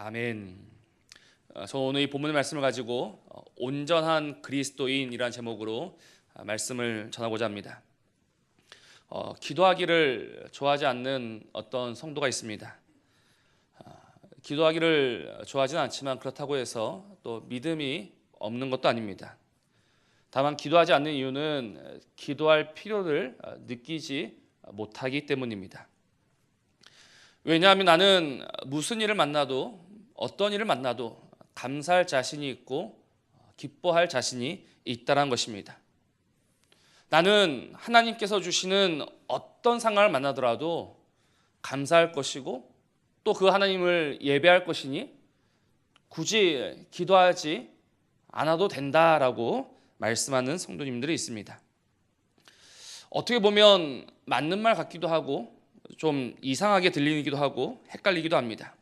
아멘. 저는 오늘 이 본문의 말씀을 가지고 온전한 그리스도인이라는 제목으로 말씀을 전하고자 합니다. 기도하기를 좋아하지 않는 어떤 성도가 있습니다. 기도하기를 좋아하지는 않지만 그렇다고 해서 또 믿음이 없는 것도 아닙니다. 다만 기도하지 않는 이유는 기도할 필요를 느끼지 못하기 때문입니다. 왜냐하면 나는 무슨 일을 만나도 어떤 일을 만나도 감사할 자신이 있고 기뻐할 자신이 있다는 것입니다. 나는 하나님께서 주시는 어떤 상황을 만나더라도 감사할 것이고 또 그 하나님을 예배할 것이니 굳이 기도하지 않아도 된다라고 말씀하는 성도님들이 있습니다. 어떻게 보면 맞는 말 같기도 하고 좀 이상하게 들리기도 하고 헷갈리기도 합니다.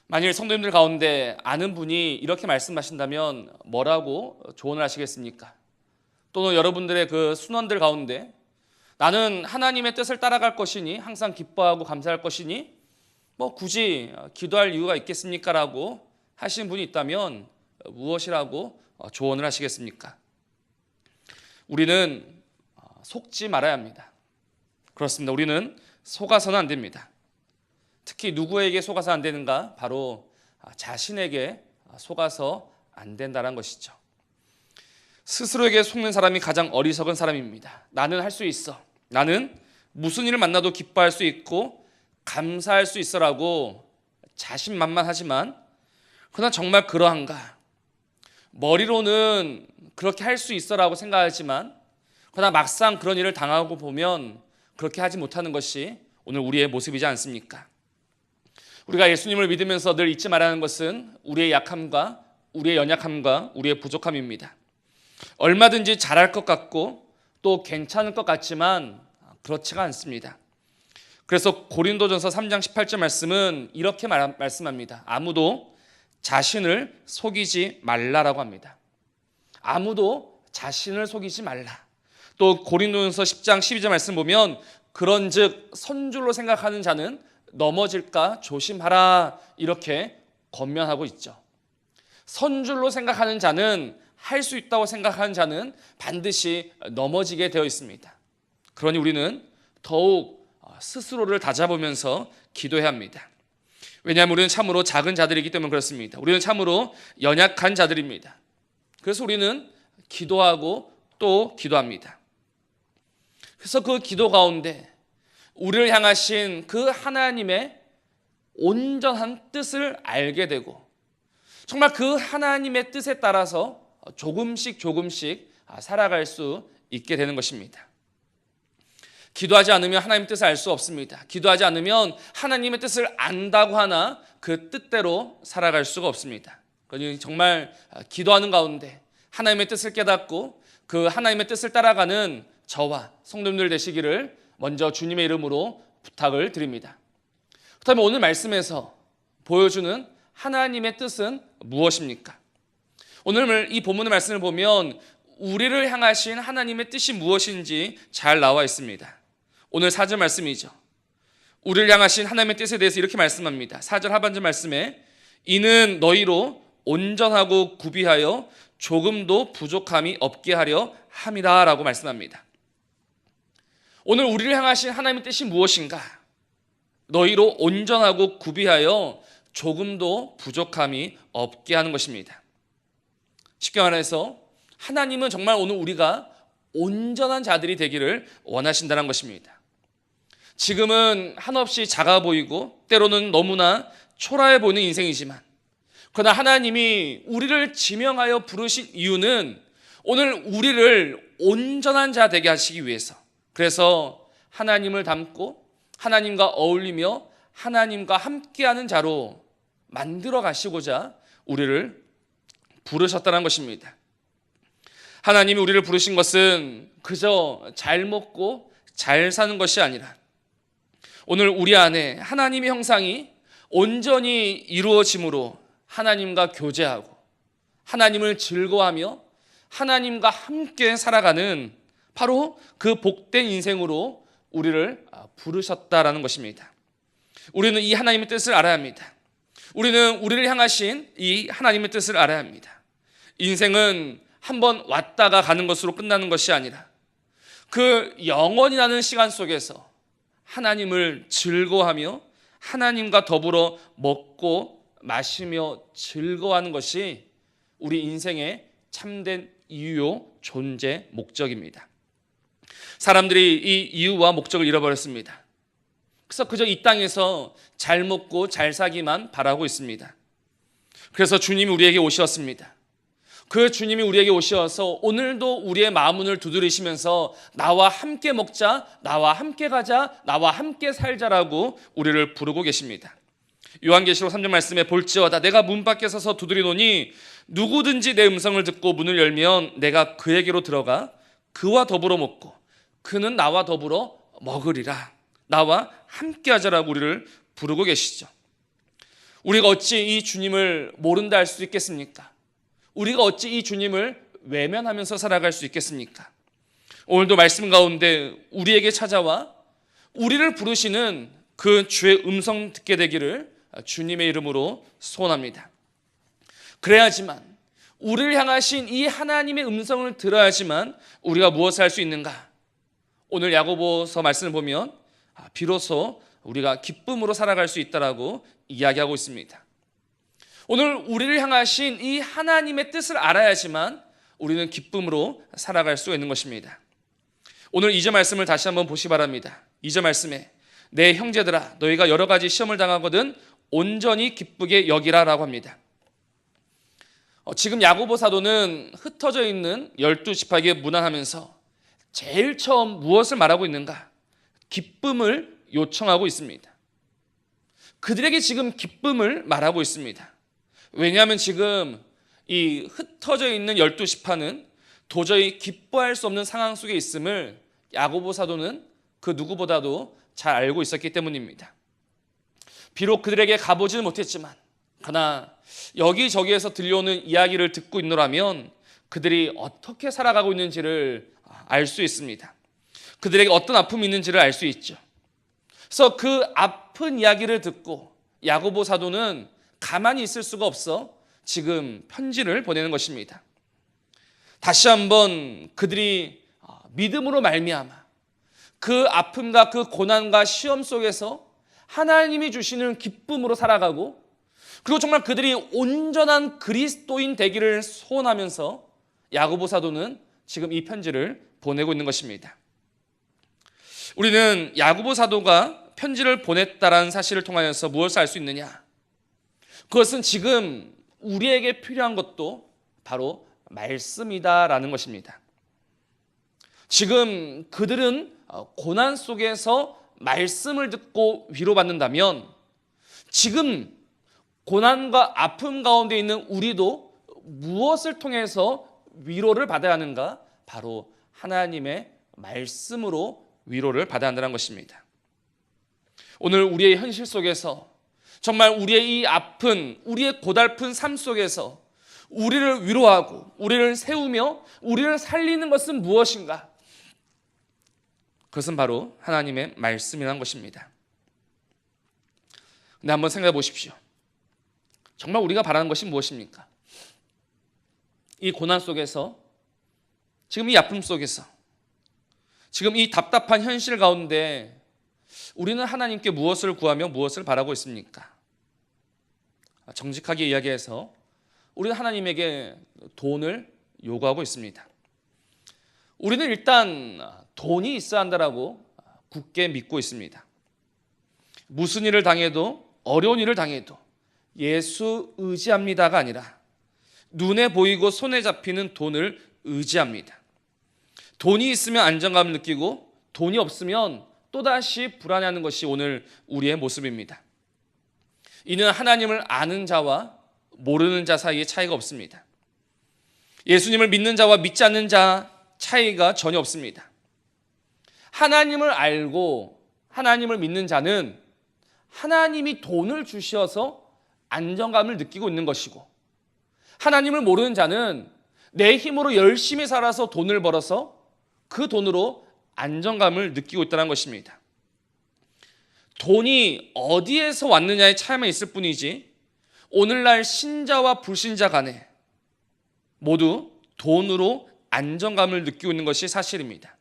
만일 성도님들 가운데 아는 분이 이렇게 말씀하신다면 뭐라고 조언을 하시겠습니까? 또는 여러분들의 그 순원들 가운데 나는 하나님의 뜻을 따라갈 것이니 항상 기뻐하고 감사할 것이니 굳이 기도할 이유가 있겠습니까? 라고 하시는 분이 있다면 무엇이라고 조언을 하시겠습니까? 우리는 속지 말아야 합니다. 그렇습니다. 우리는 속아서는 안 됩니다. 특히 누구에게 속아서 안 되는가? 바로 자신에게 속아서 안 된다는 것이죠. 스스로에게 속는 사람이 가장 어리석은 사람입니다. 나는 할 수 있어. 나는 무슨 일을 만나도 기뻐할 수 있고 감사할 수 있어라고 자신만만하지만 그러나 정말 그러한가? 머리로는 그렇게 할 수 있어라고 생각하지만 그러나 막상 그런 일을 당하고 보면 그렇게 하지 못하는 것이 오늘 우리의 모습이지 않습니까? 우리가 예수님을 믿으면서 늘 잊지 말아야 하는 것은 우리의 약함과 우리의 연약함과 우리의 부족함입니다. 얼마든지 잘할 것 같고 또 괜찮을 것 같지만 그렇지가 않습니다. 그래서 고린도전서 3장 18절 말씀은 이렇게 말씀합니다. 아무도 자신을 속이지 말라라고 합니다. 아무도 자신을 속이지 말라. 또 고린도전서 10장 12절 말씀 보면 그런즉 선줄로 생각하는 자는 넘어질까 조심하라 이렇게 권면하고 있죠. 선줄로 생각하는 자는 할 수 있다고 생각하는 자는 반드시 넘어지게 되어 있습니다. 그러니 우리는 더욱 스스로를 다잡으면서 기도해야 합니다. 왜냐하면 우리는 참으로 작은 자들이기 때문에 그렇습니다. 우리는 참으로 연약한 자들입니다. 그래서 우리는 기도하고 또 기도합니다. 그래서 그 기도 가운데 우리를 향하신 그 하나님의 온전한 뜻을 알게 되고 정말 그 하나님의 뜻에 따라서 조금씩 살아갈 수 있게 되는 것입니다. 기도하지 않으면 하나님의 뜻을 알 수 없습니다. 기도하지 않으면 하나님의 뜻을 안다고 하나 그 뜻대로 살아갈 수가 없습니다. 그러니 정말 기도하는 가운데 하나님의 뜻을 깨닫고 그 하나님의 뜻을 따라가는 저와 성도님들 되시기를 먼저 주님의 이름으로 부탁을 드립니다. 그렇다면 오늘 말씀에서 보여주는 하나님의 뜻은 무엇입니까? 오늘 이 본문의 말씀을 보면 우리를 향하신 하나님의 뜻이 무엇인지 잘 나와 있습니다. 오늘 4절 말씀이죠. 우리를 향하신 하나님의 뜻에 대해서 이렇게 말씀합니다. 4절 하반절 말씀에 이는 너희로 온전하고 구비하여 조금도 부족함이 없게 하려 함이라 라고 말씀합니다. 오늘 우리를 향하신 하나님의 뜻이 무엇인가? 너희로 온전하고 구비하여 조금도 부족함이 없게 하는 것입니다. 쉽게 말해서 하나님은 정말 오늘 우리가 온전한 자들이 되기를 원하신다는 것입니다. 지금은 한없이 작아 보이고 때로는 너무나 초라해 보이는 인생이지만 그러나 하나님이 우리를 지명하여 부르신 이유는 오늘 우리를 온전한 자 되게 하시기 위해서 그래서 하나님을 닮고 하나님과 어울리며 하나님과 함께하는 자로 만들어 가시고자 우리를 부르셨다는 것입니다. 하나님이 우리를 부르신 것은 그저 잘 먹고 잘 사는 것이 아니라 오늘 우리 안에 하나님의 형상이 온전히 이루어짐으로 하나님과 교제하고 하나님을 즐거워하며 하나님과 함께 살아가는 바로 그 복된 인생으로 우리를 부르셨다라는 것입니다. 우리는 이 하나님의 뜻을 알아야 합니다. 우리는 우리를 향하신 이 하나님의 뜻을 알아야 합니다. 인생은 한번 왔다가 가는 것으로 끝나는 것이 아니라 그 영원이라는 시간 속에서 하나님을 즐거워하며 하나님과 더불어 먹고 마시며 즐거워하는 것이 우리 인생의 참된 이유요 존재 목적입니다. 사람들이 이 이유와 목적을 잃어버렸습니다. 그래서 그저 이 땅에서 잘 먹고 잘 사기만 바라고 있습니다. 그래서 주님이 우리에게 오셨습니다. 그 주님이 우리에게 오셔서 오늘도 우리의 마음문을 두드리시면서 나와 함께 먹자, 나와 함께 가자, 나와 함께 살자라고 우리를 부르고 계십니다. 요한계시록 3장 말씀에 볼지어다 내가 문 밖에 서서 두드리노니 누구든지 내 음성을 듣고 문을 열면 내가 그에게로 들어가 그와 더불어 먹고 그는 나와 더불어 먹으리라. 나와 함께 하자라고 우리를 부르고 계시죠. 우리가 어찌 이 주님을 모른다 할 수 있겠습니까? 우리가 어찌 이 주님을 외면하면서 살아갈 수 있겠습니까? 오늘도 말씀 가운데 우리에게 찾아와 우리를 부르시는 그 주의 음성 듣게 되기를 주님의 이름으로 소원합니다. 그래야지만 우리를 향하신 이 하나님의 음성을 들어야지만 우리가 무엇을 할 수 있는가? 오늘 야고보서 말씀을 보면 비로소 우리가 기쁨으로 살아갈 수 있다라고 이야기하고 있습니다. 오늘 우리를 향하신 이 하나님의 뜻을 알아야지만 우리는 기쁨으로 살아갈 수 있는 것입니다. 오늘 2절 말씀을 다시 한번 보시기 바랍니다. 2절 말씀에 내 형제들아 너희가 여러 가지 시험을 당하거든 온전히 기쁘게 여기라라고 합니다. 지금 야고보 사도는 흩어져 있는 12지파에게 문안하면서 제일 처음 무엇을 말하고 있는가? 기쁨을 요청하고 있습니다. 그들에게 지금 기쁨을 말하고 있습니다. 왜냐하면 지금 이 흩어져 있는 12지파는 도저히 기뻐할 수 없는 상황 속에 있음을 야고보 사도는 그 누구보다도 잘 알고 있었기 때문입니다. 비록 그들에게 가보지는 못했지만 그러나 여기저기에서 들려오는 이야기를 듣고 있노라면 그들이 어떻게 살아가고 있는지를 알 수 있습니다. 그들에게 어떤 아픔이 있는지를 알 수 있죠. 그래서 그 아픈 이야기를 듣고 야고보 사도는 가만히 있을 수가 없어 지금 편지를 보내는 것입니다. 다시 한번 그들이 믿음으로 말미암아 그 아픔과 그 고난과 시험 속에서 하나님이 주시는 기쁨으로 살아가고 그리고 정말 그들이 온전한 그리스도인 되기를 소원하면서 야고보 사도는 지금 이 편지를 보내고 있는 것입니다. 우리는 야고보 사도가 편지를 보냈다라는 사실을 통하여서 무엇을 알 수 있느냐? 그것은 지금 우리에게 필요한 것도 바로 말씀이다라는 것입니다. 지금 그들은 고난 속에서 말씀을 듣고 위로받는다면 지금 고난과 아픔 가운데 있는 우리도 무엇을 통해서 위로를 받아야 하는가? 바로 하나님의 말씀으로 위로를 받아야 한다는 것입니다. 오늘 우리의 현실 속에서 정말 우리의 이 아픈, 우리의 고달픈 삶 속에서 우리를 위로하고 우리를 세우며 우리를 살리는 것은 무엇인가? 그것은 바로 하나님의 말씀이라는 것입니다. 근데 한번 생각해 보십시오. 정말 우리가 바라는 것이 무엇입니까? 이 고난 속에서, 지금 이 아픔 속에서, 지금 이 답답한 현실 가운데 우리는 하나님께 무엇을 구하며 무엇을 바라고 있습니까? 정직하게 이야기해서 우리는 하나님에게 돈을 요구하고 있습니다. 우리는 일단 돈이 있어야 한다라고 굳게 믿고 있습니다. 무슨 일을 당해도, 어려운 일을 당해도 예수 의지합니다가 아니라 눈에 보이고 손에 잡히는 돈을 의지합니다. 돈이 있으면 안정감을 느끼고 돈이 없으면 또다시 불안해하는 것이 오늘 우리의 모습입니다. 이는 하나님을 아는 자와 모르는 자 사이의 차이가 없습니다. 예수님을 믿는 자와 믿지 않는 자 차이가 전혀 없습니다. 하나님을 알고 하나님을 믿는 자는 하나님이 돈을 주셔서 안정감을 느끼고 있는 것이고, 하나님을 모르는 자는 내 힘으로 열심히 살아서 돈을 벌어서 그 돈으로 안정감을 느끼고 있다는 것입니다. 돈이 어디에서 왔느냐의 차이만 있을 뿐이지 오늘날 신자와 불신자 간에 모두 돈으로 안정감을 느끼고 있는 것이 사실입니다.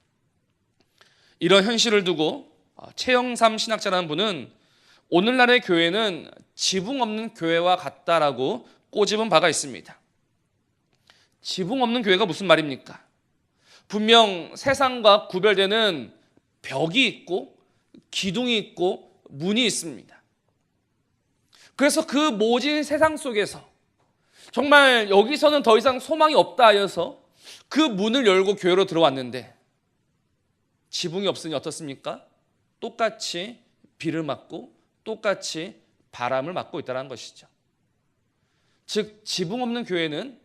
이런 현실을 두고 최영삼 신학자라는 분은 오늘날의 교회는 지붕 없는 교회와 같다라고 꼬집은 바가 있습니다. 지붕 없는 교회가 무슨 말입니까? 분명 세상과 구별되는 벽이 있고 기둥이 있고 문이 있습니다. 그래서 그 모진 세상 속에서 정말 여기서는 더 이상 소망이 없다 하여서 그 문을 열고 교회로 들어왔는데 지붕이 없으니 어떻습니까? 똑같이 비를 맞고 똑같이 바람을 맞고 있다는 것이죠. 즉 지붕 없는 교회는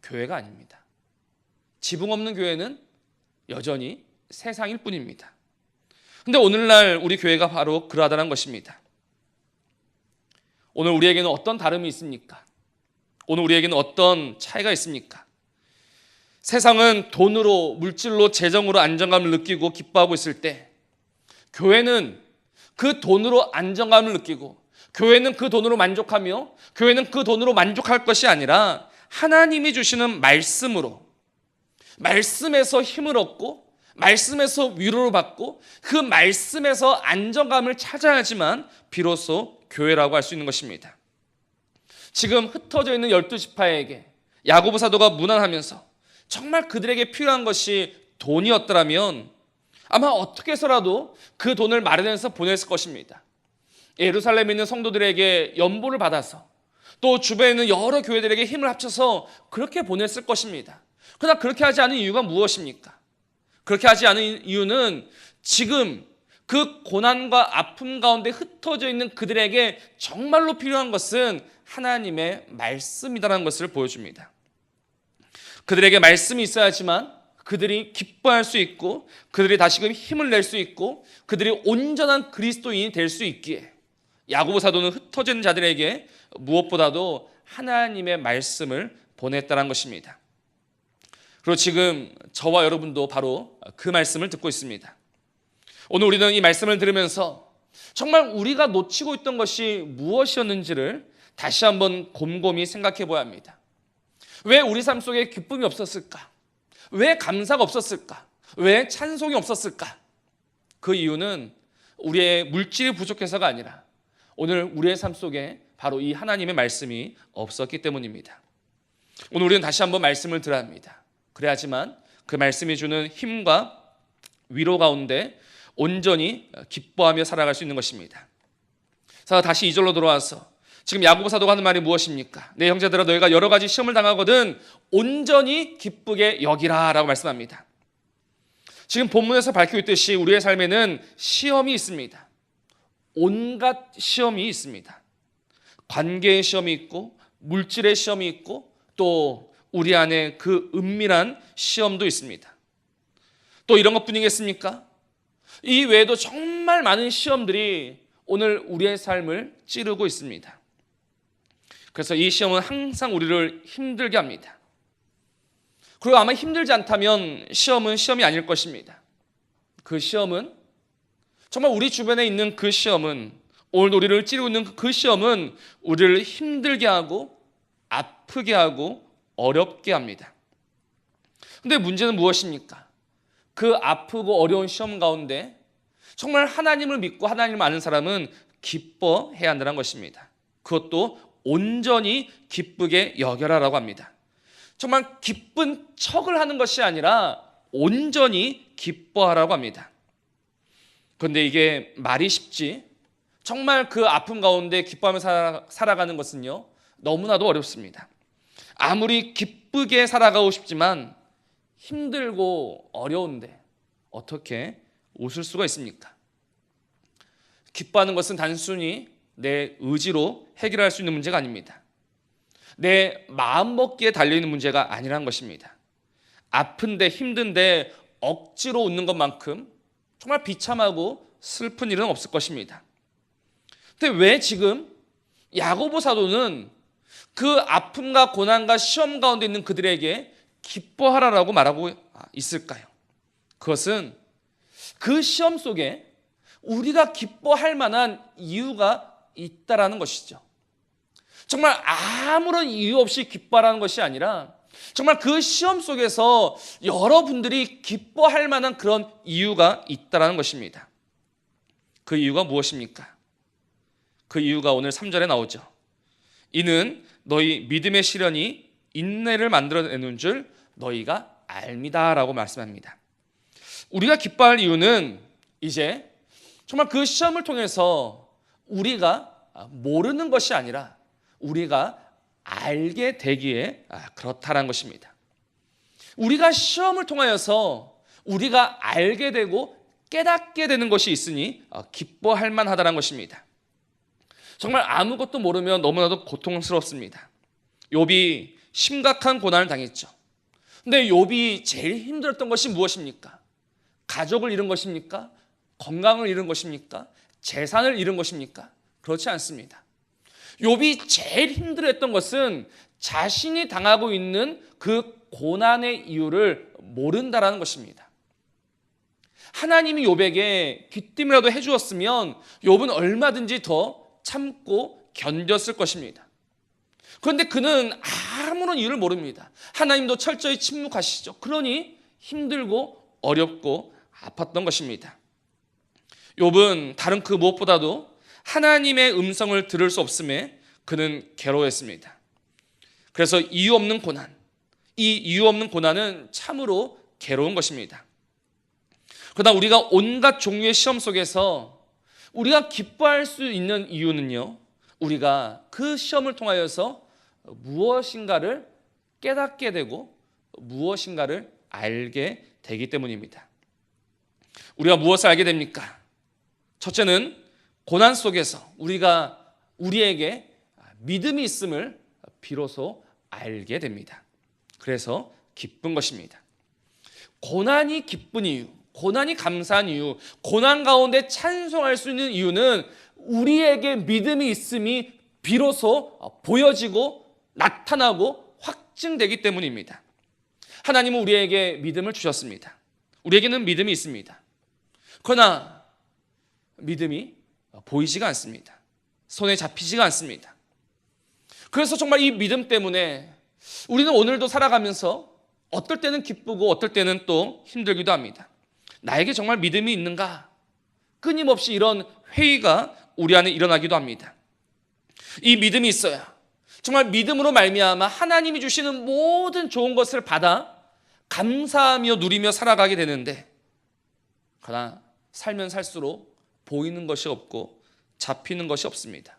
교회가 아닙니다. 지붕 없는 교회는 여전히 세상일 뿐입니다. 근데 오늘날 우리 교회가 바로 그러하다는 것입니다. 오늘 우리에게는 어떤 다름이 있습니까? 오늘 우리에게는 어떤 차이가 있습니까? 세상은 돈으로, 물질로, 재정으로 안정감을 느끼고 기뻐하고 있을 때 교회는 그 돈으로 안정감을 느끼고 교회는 그 돈으로 만족하며 교회는 그 돈으로 만족할 것이 아니라 하나님이 주시는 말씀으로, 말씀에서 힘을 얻고 말씀에서 위로를 받고 그 말씀에서 안정감을 찾아야지만 비로소 교회라고 할 수 있는 것입니다. 지금 흩어져 있는 12지파에게 야고보 사도가 문안하면서 정말 그들에게 필요한 것이 돈이었더라면 아마 어떻게 해서라도 그 돈을 마련해서 보냈을 것입니다. 예루살렘에 있는 성도들에게 연보를 받아서 또 주변에 있는 여러 교회들에게 힘을 합쳐서 그렇게 보냈을 것입니다. 그러나 그렇게 하지 않은 이유가 무엇입니까? 그렇게 하지 않은 이유는 지금 그 고난과 아픔 가운데 흩어져 있는 그들에게 정말로 필요한 것은 하나님의 말씀이라는 것을 보여줍니다. 그들에게 말씀이 있어야지만 그들이 기뻐할 수 있고 그들이 다시금 힘을 낼 수 있고 그들이 온전한 그리스도인이 될 수 있기에 야고보 사도는 흩어진 자들에게 무엇보다도 하나님의 말씀을 보냈다는 것입니다. 그리고 지금 저와 여러분도 바로 그 말씀을 듣고 있습니다. 오늘 우리는 이 말씀을 들으면서 정말 우리가 놓치고 있던 것이 무엇이었는지를 다시 한번 곰곰이 생각해 보아야 합니다. 왜 우리 삶 속에 기쁨이 없었을까? 왜 감사가 없었을까? 왜 찬송이 없었을까? 그 이유는 우리의 물질이 부족해서가 아니라 오늘 우리의 삶 속에 바로 이 하나님의 말씀이 없었기 때문입니다. 오늘 우리는 다시 한번 말씀을 들어야 합니다. 그래야지만 그 말씀이 주는 힘과 위로 가운데 온전히 기뻐하며 살아갈 수 있는 것입니다. 자, 다시 2절로 돌아와서 지금 야고보 사도가 하는 말이 무엇입니까? 내 형제들아 너희가 여러 가지 시험을 당하거든 온전히 기쁘게 여기라 라고 말씀합니다. 지금 본문에서 밝히고 있듯이 우리의 삶에는 시험이 있습니다. 온갖 시험이 있습니다. 관계의 시험이 있고 물질의 시험이 있고 또 우리 안에 그 은밀한 시험도 있습니다. 또 이런 것뿐이겠습니까? 이 외에도 정말 많은 시험들이 오늘 우리의 삶을 찌르고 있습니다. 그래서 이 시험은 항상 우리를 힘들게 합니다. 그리고 아마 힘들지 않다면 시험은 시험이 아닐 것입니다. 그 시험은 정말 우리 주변에 있는 그 시험은 오늘 우리를 찌르고 있는 그 시험은 우리를 힘들게 하고 아프게 하고 어렵게 합니다. 근데 문제는 무엇입니까? 그 아프고 어려운 시험 가운데 정말 하나님을 믿고 하나님을 아는 사람은 기뻐해야 한다는 것입니다. 그것도 온전히 기쁘게 여겨라라고 합니다. 정말 기쁜 척을 하는 것이 아니라 온전히 기뻐하라고 합니다. 그런데 이게 말이 쉽지 정말 그 아픔 가운데 기뻐하며 살아가는 것은요 너무나도 어렵습니다. 아무리 기쁘게 살아가고 싶지만 힘들고 어려운데 어떻게 웃을 수가 있습니까? 기뻐하는 것은 단순히 내 의지로 해결할 수 있는 문제가 아닙니다. 내 마음먹기에 달려있는 문제가 아니란 것입니다. 아픈데 힘든데 억지로 웃는 것만큼 정말 비참하고 슬픈 일은 없을 것입니다. 근데 왜 지금 야고보 사도는 그 아픔과 고난과 시험 가운데 있는 그들에게 기뻐하라라고 말하고 있을까요? 그것은 그 시험 속에 우리가 기뻐할 만한 이유가 있다라는 것이죠. 정말 아무런 이유 없이 기뻐하라는 것이 아니라 정말 그 시험 속에서 여러분들이 기뻐할 만한 그런 이유가 있다는 것입니다. 그 이유가 무엇입니까? 그 이유가 오늘 3절에 나오죠. 이는 너희 믿음의 시련이 인내를 만들어내는 줄 너희가 압니다 라고 말씀합니다. 우리가 기뻐할 이유는 이제 정말 그 시험을 통해서 우리가 모르는 것이 아니라 우리가 알게 되기에 그렇다는 것입니다. 우리가 시험을 통하여서 우리가 알게 되고 깨닫게 되는 것이 있으니 기뻐할 만하다는 것입니다. 정말 아무것도 모르면 너무나도 고통스럽습니다. 욥이 심각한 고난을 당했죠. 근데 욥이 제일 힘들었던 것이 무엇입니까? 가족을 잃은 것입니까? 건강을 잃은 것입니까? 재산을 잃은 것입니까? 그렇지 않습니다. 욥이 제일 힘들었던 것은 자신이 당하고 있는 그 고난의 이유를 모른다라는 것입니다. 하나님이 욥에게 귀띔이라도 해주었으면 욥은 얼마든지 더 참고 견뎠을 것입니다. 그런데 그는 아무런 이유를 모릅니다. 하나님도 철저히 침묵하시죠. 그러니 힘들고 어렵고 아팠던 것입니다. 욥은 다른 그 무엇보다도 하나님의 음성을 들을 수 없음에 그는 괴로워했습니다. 그래서 이유 없는 고난, 이 이유 없는 고난은 참으로 괴로운 것입니다. 그러나 우리가 온갖 종류의 시험 속에서 우리가 기뻐할 수 있는 이유는요, 우리가 그 시험을 통하여서 무엇인가를 깨닫게 되고 무엇인가를 알게 되기 때문입니다. 우리가 무엇을 알게 됩니까? 첫째는 고난 속에서 우리에게 믿음이 있음을 비로소 알게 됩니다. 그래서 기쁜 것입니다. 고난이 기쁜 이유, 고난이 감사한 이유, 고난 가운데 찬송할 수 있는 이유는 우리에게 믿음이 있음이 비로소 보여지고 나타나고 확증되기 때문입니다. 하나님은 우리에게 믿음을 주셨습니다. 우리에게는 믿음이 있습니다. 그러나 믿음이 보이지가 않습니다. 손에 잡히지가 않습니다. 그래서 정말 이 믿음 때문에 우리는 오늘도 살아가면서 어떨 때는 기쁘고 어떨 때는 또 힘들기도 합니다. 나에게 정말 믿음이 있는가? 끊임없이 이런 회의가 우리 안에 일어나기도 합니다. 이 믿음이 있어야 정말 믿음으로 말미암아 하나님이 주시는 모든 좋은 것을 받아 감사하며 누리며 살아가게 되는데, 그러나 살면 살수록 보이는 것이 없고 잡히는 것이 없습니다.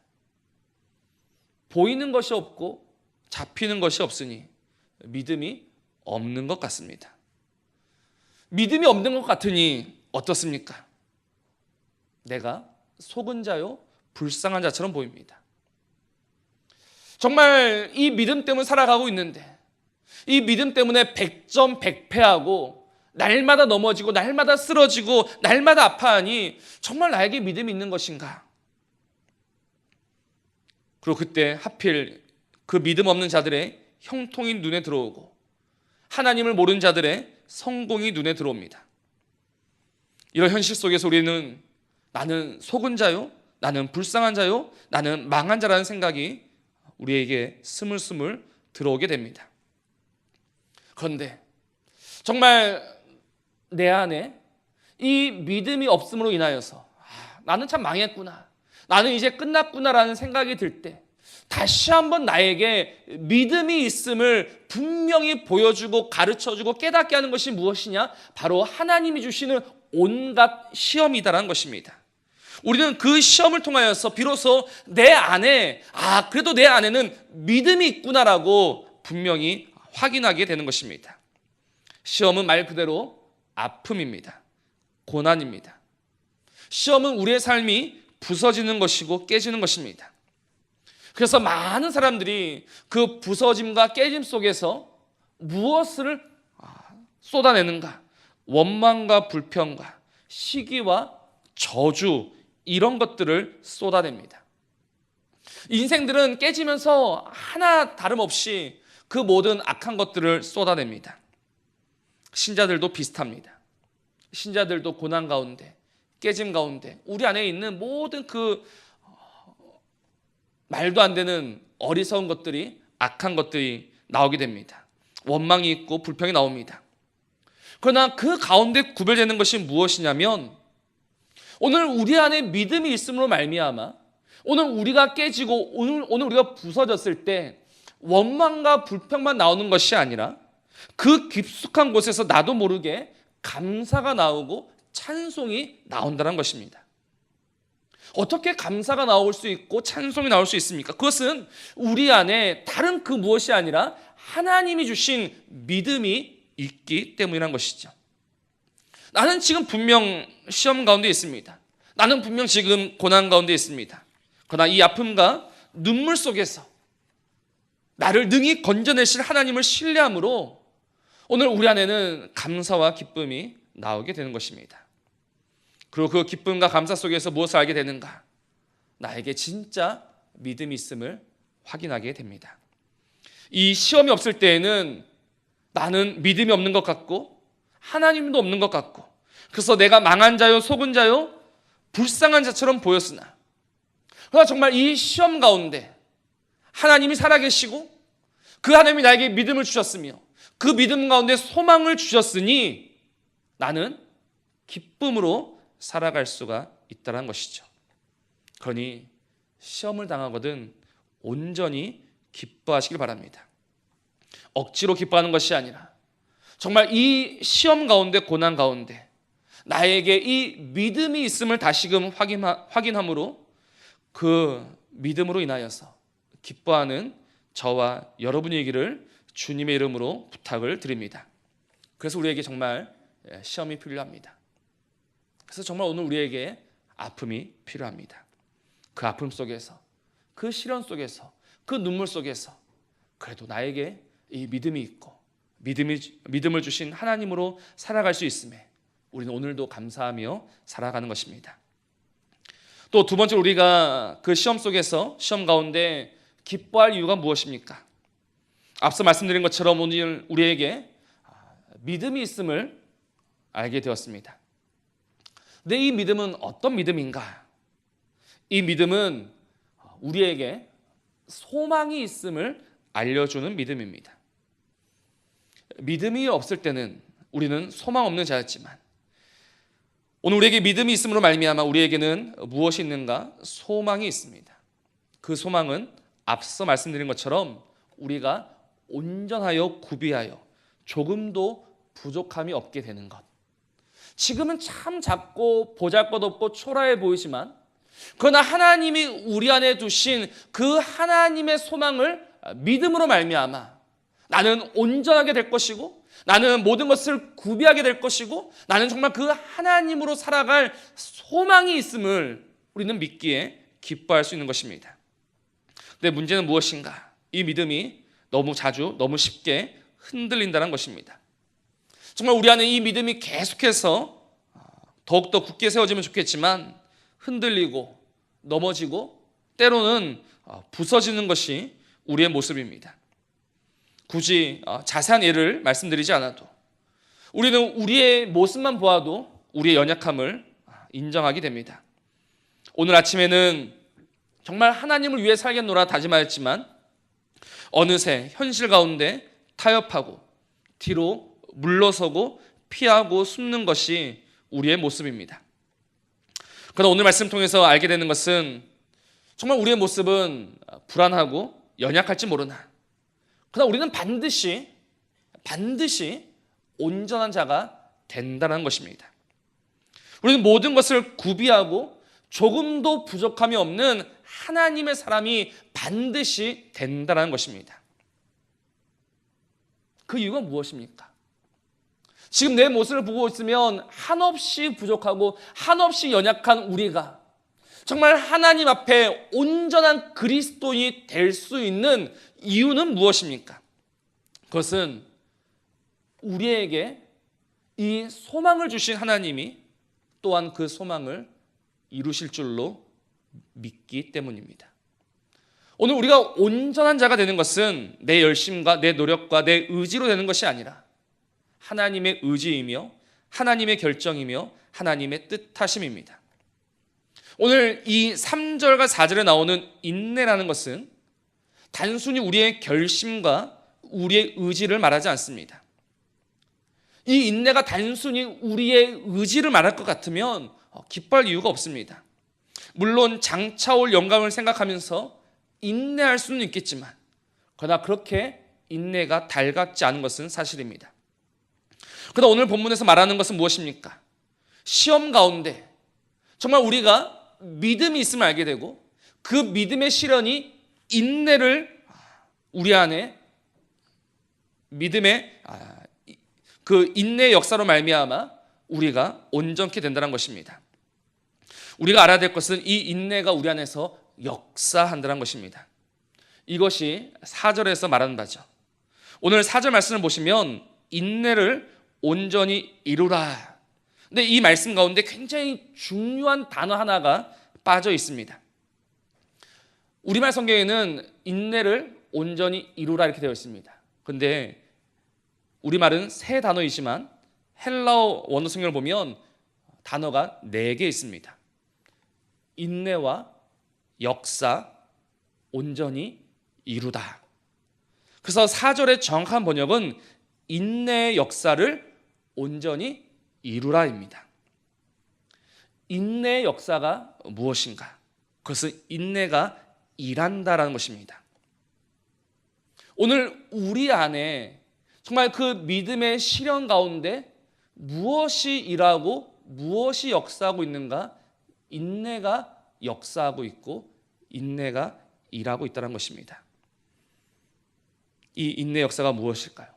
보이는 것이 없고 잡히는 것이 없으니 믿음이 없는 것 같습니다. 믿음이 없는 것 같으니 어떻습니까? 내가 속은 자요 불쌍한 자처럼 보입니다. 정말 이 믿음 때문에 살아가고 있는데 이 믿음 때문에 백전백패하고 날마다 넘어지고 날마다 쓰러지고 날마다 아파하니 정말 나에게 믿음이 있는 것인가? 그리고 그때 하필 그 믿음 없는 자들의 형통이 눈에 들어오고 하나님을 모르는 자들의 성공이 눈에 들어옵니다. 이런 현실 속에서 우리는 나는 속은 자요, 나는 불쌍한 자요, 나는 망한 자라는 생각이 우리에게 스물스물 들어오게 됩니다. 그런데 정말 내 안에 이 믿음이 없음으로 인하여서 나는 참 망했구나, 나는 이제 끝났구나라는 생각이 들 때 다시 한번 나에게 믿음이 있음을 분명히 보여주고 가르쳐주고 깨닫게 하는 것이 무엇이냐? 바로 하나님이 주시는 온갖 시험이다라는 것입니다. 우리는 그 시험을 통하여서 비로소 내 안에 그래도 내 안에는 믿음이 있구나라고 분명히 확인하게 되는 것입니다. 시험은 말 그대로 아픔입니다. 고난입니다. 시험은 우리의 삶이 부서지는 것이고 깨지는 것입니다. 그래서 많은 사람들이 그 부서짐과 깨짐 속에서 무엇을 쏟아내는가? 원망과 불평과 시기와 저주, 이런 것들을 쏟아냅니다. 인생들은 깨지면서 하나 다름없이 그 모든 악한 것들을 쏟아냅니다. 신자들도 비슷합니다. 신자들도 고난 가운데, 깨짐 가운데 우리 안에 있는 모든 그 말도 안 되는 어리석은 것들이, 악한 것들이 나오게 됩니다. 원망이 있고 불평이 나옵니다. 그러나 그 가운데 구별되는 것이 무엇이냐면 오늘 우리 안에 믿음이 있음으로 말미암아 오늘 우리가 깨지고 오늘 우리가 부서졌을 때 원망과 불평만 나오는 것이 아니라 그 깊숙한 곳에서 나도 모르게 감사가 나오고 찬송이 나온다는 것입니다. 어떻게 감사가 나올 수 있고 찬송이 나올 수 있습니까? 그것은 우리 안에 다른 그 무엇이 아니라 하나님이 주신 믿음이 있기 때문이란 것이죠. 나는 지금 분명 시험 가운데 있습니다. 나는 분명 지금 고난 가운데 있습니다. 그러나 이 아픔과 눈물 속에서 나를 능히 건져내실 하나님을 신뢰함으로 오늘 우리 안에는 감사와 기쁨이 나오게 되는 것입니다. 그리고 그 기쁨과 감사 속에서 무엇을 알게 되는가? 나에게 진짜 믿음이 있음을 확인하게 됩니다. 이 시험이 없을 때에는 나는 믿음이 없는 것 같고 하나님도 없는 것 같고 그래서 내가 망한 자요, 속은 자요, 불쌍한 자처럼 보였으나 그러나 정말 이 시험 가운데 하나님이 살아계시고 그 하나님이 나에게 믿음을 주셨으며 그 믿음 가운데 소망을 주셨으니 나는 기쁨으로 살아갈 수가 있다는 것이죠. 그러니 시험을 당하거든 온전히 기뻐하시길 바랍니다. 억지로 기뻐하는 것이 아니라 정말 이 시험 가운데 고난 가운데 나에게 이 믿음이 있음을 다시금 확인함으로 그 믿음으로 인하여서 기뻐하는 저와 여러분이기를 주님의 이름으로 부탁을 드립니다. 그래서 우리에게 정말 시험이 필요합니다. 그래서 정말 오늘 우리에게 아픔이 필요합니다. 그 아픔 속에서, 그 시련 속에서, 그 눈물 속에서 그래도 나에게 이 믿음이 있고 믿음을 주신 하나님으로 살아갈 수 있음에 우리는 오늘도 감사하며 살아가는 것입니다. 또 두 번째로 우리가 그 시험 속에서 시험 가운데 기뻐할 이유가 무엇입니까? 앞서 말씀드린 것처럼 오늘 우리에게 믿음이 있음을 알게 되었습니다. 근데 이 믿음은 어떤 믿음인가? 이 믿음은 우리에게 소망이 있음을 알려주는 믿음입니다. 믿음이 없을 때는 우리는 소망 없는 자였지만 오늘 우리에게 믿음이 있음으로 말미암아 우리에게는 무엇이 있는가? 소망이 있습니다. 그 소망은 앞서 말씀드린 것처럼 우리가 온전하여 구비하여 조금도 부족함이 없게 되는 것. 지금은 참 작고 보잘것없고 초라해 보이지만 그러나 하나님이 우리 안에 두신 그 하나님의 소망을 믿음으로 말미암아 나는 온전하게 될 것이고 나는 모든 것을 구비하게 될 것이고 나는 정말 그 하나님으로 살아갈 소망이 있음을 우리는 믿기에 기뻐할 수 있는 것입니다. 근데 문제는 무엇인가? 이 믿음이 너무 자주 너무 쉽게 흔들린다는 것입니다. 정말 우리 안에 이 믿음이 계속해서 더욱더 굳게 세워지면 좋겠지만 흔들리고 넘어지고 때로는 부서지는 것이 우리의 모습입니다. 굳이 자세한 예를 말씀드리지 않아도 우리는 우리의 모습만 보아도 우리의 연약함을 인정하게 됩니다. 오늘 아침에는 정말 하나님을 위해 살겠노라 다짐하였지만 어느새 현실 가운데 타협하고 뒤로 물러서고 피하고 숨는 것이 우리의 모습입니다. 그러나 오늘 말씀 통해서 알게 되는 것은 정말 우리의 모습은 불안하고 연약할지 모르나 그러나 우리는 반드시 온전한 자가 된다는 것입니다. 우리는 모든 것을 구비하고 조금도 부족함이 없는 하나님의 사람이 반드시 된다는 것입니다. 그 이유가 무엇입니까? 지금 내 모습을 보고 있으면 한없이 부족하고 한없이 연약한 우리가 정말 하나님 앞에 온전한 그리스도인이 될 수 있는 이유는 무엇입니까? 그것은 우리에게 이 소망을 주신 하나님이 또한 그 소망을 이루실 줄로 믿기 때문입니다. 오늘 우리가 온전한 자가 되는 것은 내 열심과 내 노력과 내 의지로 되는 것이 아니라 하나님의 의지이며 하나님의 결정이며 하나님의 뜻하심입니다. 오늘 이 3절과 4절에 나오는 인내라는 것은 단순히 우리의 결심과 우리의 의지를 말하지 않습니다. 이 인내가 단순히 우리의 의지를 말할 것 같으면 기뻐할 이유가 없습니다. 물론 장차올 영광을 생각하면서 인내할 수는 있겠지만 그러나 그렇게 인내가 달갑지 않은 것은 사실입니다. 그러나 오늘 본문에서 말하는 것은 무엇입니까? 시험 가운데 정말 우리가 믿음이 있음을 알게 되고 그 믿음의 실현이 인내를 우리 안에 믿음의 그 인내의 역사로 말미암아 우리가 온전케 된다는 것입니다. 우리가 알아야 될 것은 이 인내가 우리 안에서 역사한다는 것입니다. 이것이 4절에서 말하는 바죠. 오늘 4절 말씀을 보시면 인내를 온전히 이루라. 근데 이 말씀 가운데 굉장히 중요한 단어 하나가 빠져 있습니다. 우리말 성경에는 인내를 온전히 이루라 이렇게 되어 있습니다. 근데 우리말은 세 단어이지만 헬라어 원어 성경을 보면 단어가 4개 있습니다. 인내와 역사, 온전히 이루다. 그래서 4절의 정확한 번역은 인내의 역사를 온전히 이루라입니다. 인내의 역사가 무엇인가? 그것은 인내가 일한다라는 것입니다. 오늘 우리 안에 정말 그 믿음의 실현 가운데 무엇이 일하고 무엇이 역사하고 있는가? 인내가 역사하고 있고 인내가 일하고 있다는 것입니다. 이 인내 역사가 무엇일까요?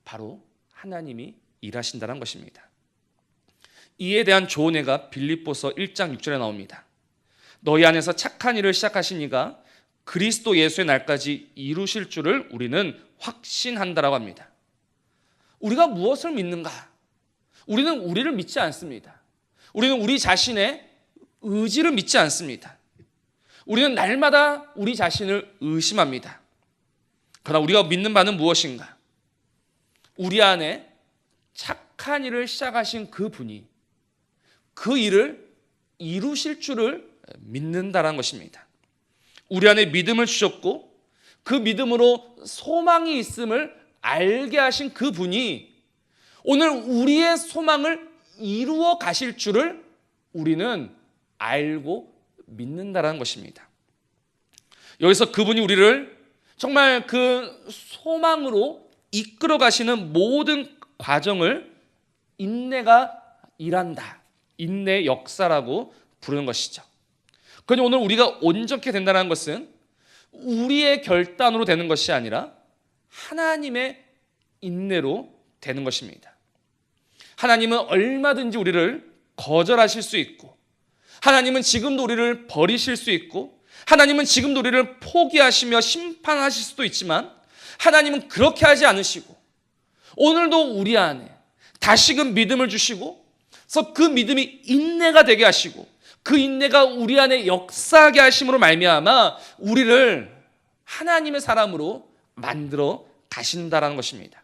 바로 하나님이 일하신다는 것입니다. 이에 대한 조언회가 빌립보서 1장 6절에 나옵니다. 너희 안에서 착한 일을 시작하신 이가 그리스도 예수의 날까지 이루실 줄을 우리는 확신한다라고 합니다. 우리가 무엇을 믿는가? 우리는 우리를 믿지 않습니다. 우리는 우리 자신의 의지를 믿지 않습니다. 우리는 날마다 우리 자신을 의심합니다. 그러나 우리가 믿는 바는 무엇인가? 우리 안에 착한 일을 시작하신 그 분이 그 일을 이루실 줄을 믿는다는 것입니다. 우리 안에 믿음을 주셨고 그 믿음으로 소망이 있음을 알게 하신 그 분이 오늘 우리의 소망을 이루어 가실 줄을 우리는 알고 믿는다는 것입니다. 여기서 그분이 우리를 정말 그 소망으로 이끌어 가시는 모든 과정을 인내가 일한다. 인내의 역사라고 부르는 것이죠. 그러니 오늘 우리가 온전케 된다는 것은 우리의 결단으로 되는 것이 아니라 하나님의 인내로 되는 것입니다. 하나님은 얼마든지 우리를 거절하실 수 있고 하나님은 지금도 우리를 버리실 수 있고 하나님은 지금도 우리를 포기하시며 심판하실 수도 있지만 하나님은 그렇게 하지 않으시고 오늘도 우리 안에 다시금 믿음을 주시고 그래서 그 믿음이 인내가 되게 하시고 그 인내가 우리 안에 역사하게 하심으로 말미암아 우리를 하나님의 사람으로 만들어 가신다라는 것입니다.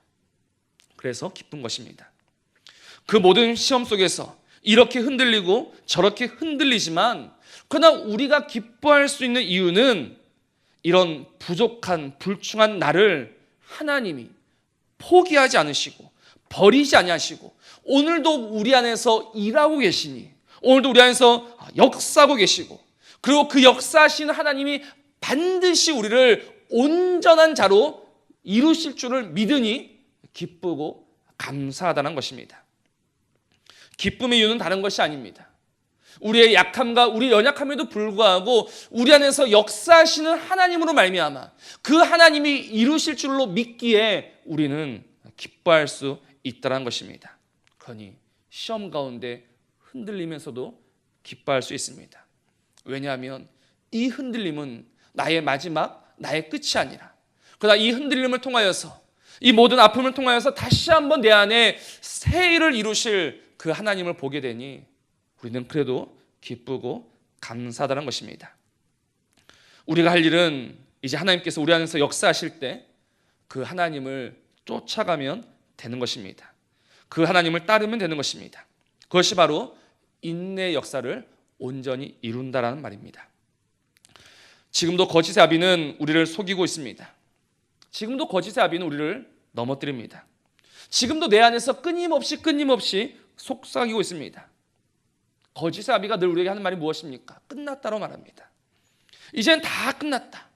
그래서 기쁜 것입니다. 그 모든 시험 속에서 이렇게 흔들리고 저렇게 흔들리지만 그러나 우리가 기뻐할 수 있는 이유는 이런 부족한 불충한 나를 하나님이 포기하지 않으시고 버리지 아니하시고 오늘도 우리 안에서 일하고 계시니 오늘도 우리 안에서 역사하고 계시고 그리고 그 역사하시는 하나님이 반드시 우리를 온전한 자로 이루실 줄을 믿으니 기쁘고 감사하다는 것입니다. 기쁨의 이유는 다른 것이 아닙니다. 우리의 약함과 우리 연약함에도 불구하고 우리 안에서 역사하시는 하나님으로 말미암아 그 하나님이 이루실 줄로 믿기에 우리는 기뻐할 수 있다는 것입니다. 그러니 시험 가운데 흔들리면서도 기뻐할 수 있습니다. 왜냐하면 이 흔들림은 나의 마지막, 나의 끝이 아니라 그러나 이 흔들림을 통하여서 이 모든 아픔을 통하여서 다시 한번 내 안에 새 일을 이루실 그 하나님을 보게 되니 우리는 그래도 기쁘고 감사하다는 것입니다. 우리가 할 일은 이제 하나님께서 우리 안에서 역사하실 때 그 하나님을 쫓아가면 되는 것입니다. 그 하나님을 따르면 되는 것입니다. 그것이 바로 인내의 역사를 온전히 이룬다라는 말입니다. 지금도 거짓의 아비는 우리를 속이고 있습니다. 지금도 거짓의 아비는 우리를 넘어뜨립니다. 지금도 내 안에서 끊임없이 속삭이고 있습니다. 거짓의 아비가 늘 우리에게 하는 말이 무엇입니까? 끝났다로 말합니다. 이젠 다 끝났다.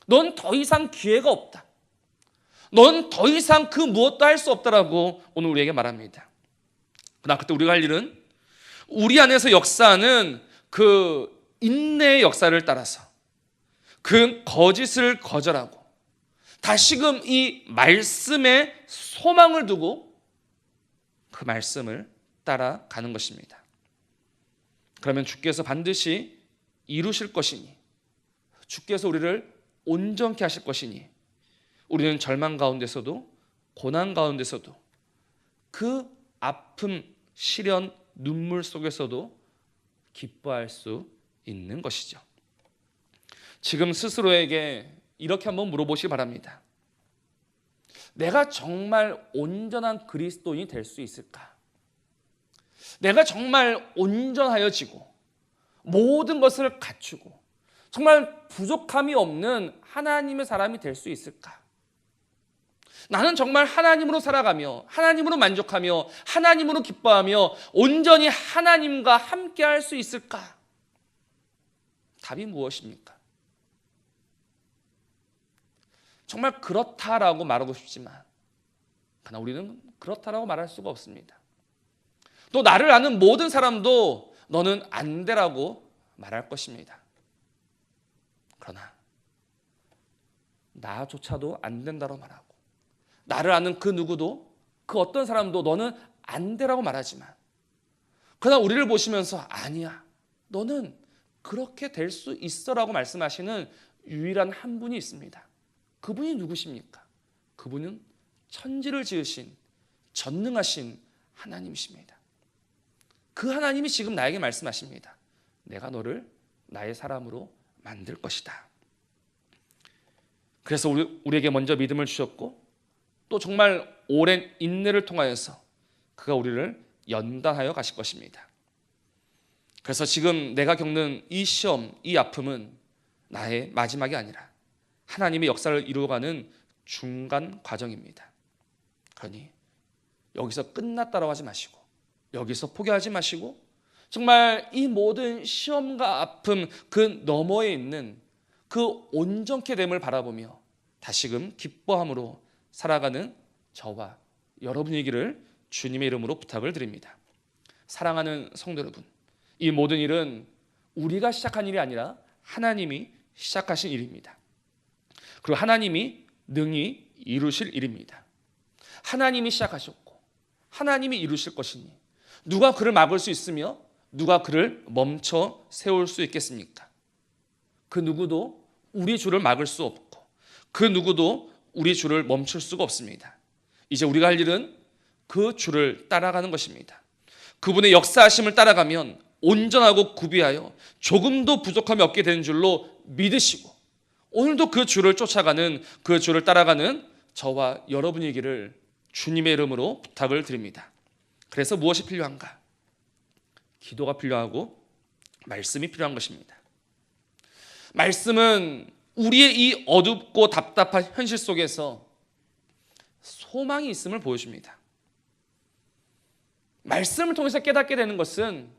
넌 더 이상 기회가 없다. 넌 더 이상 그 무엇도 할 수 없다라고 오늘 우리에게 말합니다. 그러나 그때 우리가 할 일은 우리 안에서 역사하는 그 인내의 역사를 따라서 그 거짓을 거절하고 다시금 이 말씀에 소망을 두고 그 말씀을 따라가는 것입니다. 그러면 주께서 반드시 이루실 것이니, 주께서 우리를 온전케 하실 것이니, 우리는 절망 가운데서도 고난 가운데서도 그 아픔, 시련, 눈물 속에서도 기뻐할 수 있는 것이죠. 지금 스스로에게 이렇게 한번 물어보시기 바랍니다. 내가 정말 온전한 그리스도인이 될 수 있을까? 내가 정말 온전하여지고 모든 것을 갖추고 정말 부족함이 없는 하나님의 사람이 될 수 있을까? 나는 정말 하나님으로 살아가며 하나님으로 만족하며 하나님으로 기뻐하며 온전히 하나님과 함께 할 수 있을까? 답이 무엇입니까? 정말 그렇다라고 말하고 싶지만 그러나 우리는 그렇다라고 말할 수가 없습니다. 또 나를 아는 모든 사람도 너는 안 되라고 말할 것입니다. 그러나 나조차도 안 된다고 말하고 나를 아는 그 누구도 그 어떤 사람도 너는 안 되라고 말하지만 그러나 우리를 보시면서 아니야, 너는 그렇게 될 수 있어라고 말씀하시는 유일한 한 분이 있습니다. 그분이 누구십니까? 그분은 천지를 지으신 전능하신 하나님이십니다. 그 하나님이 지금 나에게 말씀하십니다. 내가 너를 나의 사람으로 만들 것이다. 그래서 우리에게 먼저 믿음을 주셨고 또 정말 오랜 인내를 통하여서 그가 우리를 연단하여 가실 것입니다. 그래서 지금 내가 겪는 이 시험, 이 아픔은 나의 마지막이 아니라 하나님의 역사를 이루어가는 중간 과정입니다. 그러니 여기서 끝났다라고 하지 마시고 여기서 포기하지 마시고 정말 이 모든 시험과 아픔 그 너머에 있는 그 온전케 됨을 바라보며 다시금 기뻐함으로 살아가는 저와 여러분이기를 주님의 이름으로 부탁을 드립니다. 사랑하는 성도 여러분, 이 모든 일은 우리가 시작한 일이 아니라 하나님이 시작하신 일입니다. 그리고 하나님이 능히 이루실 일입니다. 하나님이 시작하셨고 하나님이 이루실 것이니 누가 그를 막을 수 있으며 누가 그를 멈춰 세울 수 있겠습니까? 그 누구도 우리 주를 막을 수 없고 그 누구도 우리 주를 멈출 수가 없습니다. 이제 우리가 할 일은 그 주를 따라가는 것입니다. 그분의 역사하심을 따라가면 온전하고 구비하여 조금도 부족함이 없게 되는 줄로 믿으시고 오늘도 그 주를 쫓아가는 그 주를 따라가는 저와 여러분이기를 주님의 이름으로 부탁을 드립니다. 그래서 무엇이 필요한가? 기도가 필요하고 말씀이 필요한 것입니다. 말씀은 우리의 이 어둡고 답답한 현실 속에서 소망이 있음을 보여줍니다. 말씀을 통해서 깨닫게 되는 것은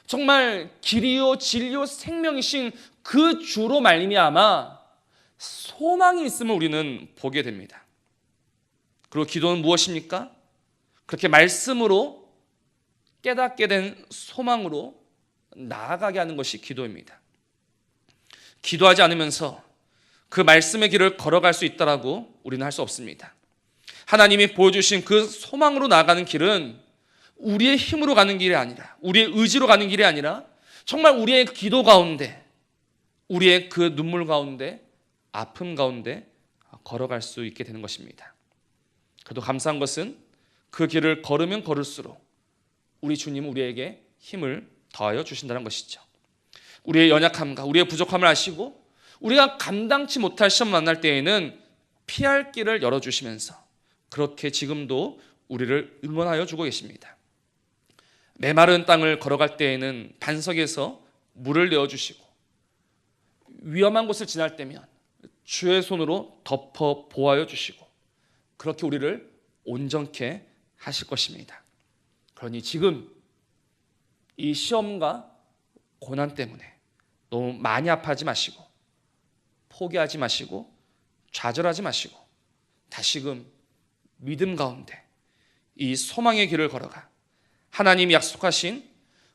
정말 길이요 진리요 생명이신 그 주로 말미암아 소망이 있음을 우리는 보게 됩니다. 그리고 기도는 무엇입니까? 그렇게 말씀으로 깨닫게 된 소망으로 나아가게 하는 것이 기도입니다. 기도하지 않으면서 그 말씀의 길을 걸어갈 수 있다라고 우리는 할 수 없습니다. 하나님이 보여주신 그 소망으로 나아가는 길은 우리의 힘으로 가는 길이 아니라 우리의 의지로 가는 길이 아니라 정말 우리의 기도 가운데 우리의 그 눈물 가운데 아픔 가운데 걸어갈 수 있게 되는 것입니다. 그래도 감사한 것은 그 길을 걸으면 걸을수록 우리 주님은 우리에게 힘을 더하여 주신다는 것이죠. 우리의 연약함과 우리의 부족함을 아시고 우리가 감당치 못할 시험 만날 때에는 피할 길을 열어주시면서 그렇게 지금도 우리를 응원하여 주고 계십니다. 메마른 땅을 걸어갈 때에는 반석에서 물을 내어주시고 위험한 곳을 지날 때면 주의 손으로 덮어 보호하여 주시고 그렇게 우리를 온전케 하실 것입니다. 그러니 지금 이 시험과 고난 때문에 너무 많이 아파하지 마시고 포기하지 마시고 좌절하지 마시고 다시금 믿음 가운데 이 소망의 길을 걸어가 하나님이 약속하신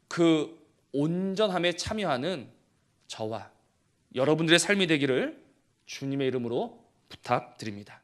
그 온전함에 참여하는 저와 여러분들의 삶이 되기를 주님의 이름으로 부탁드립니다.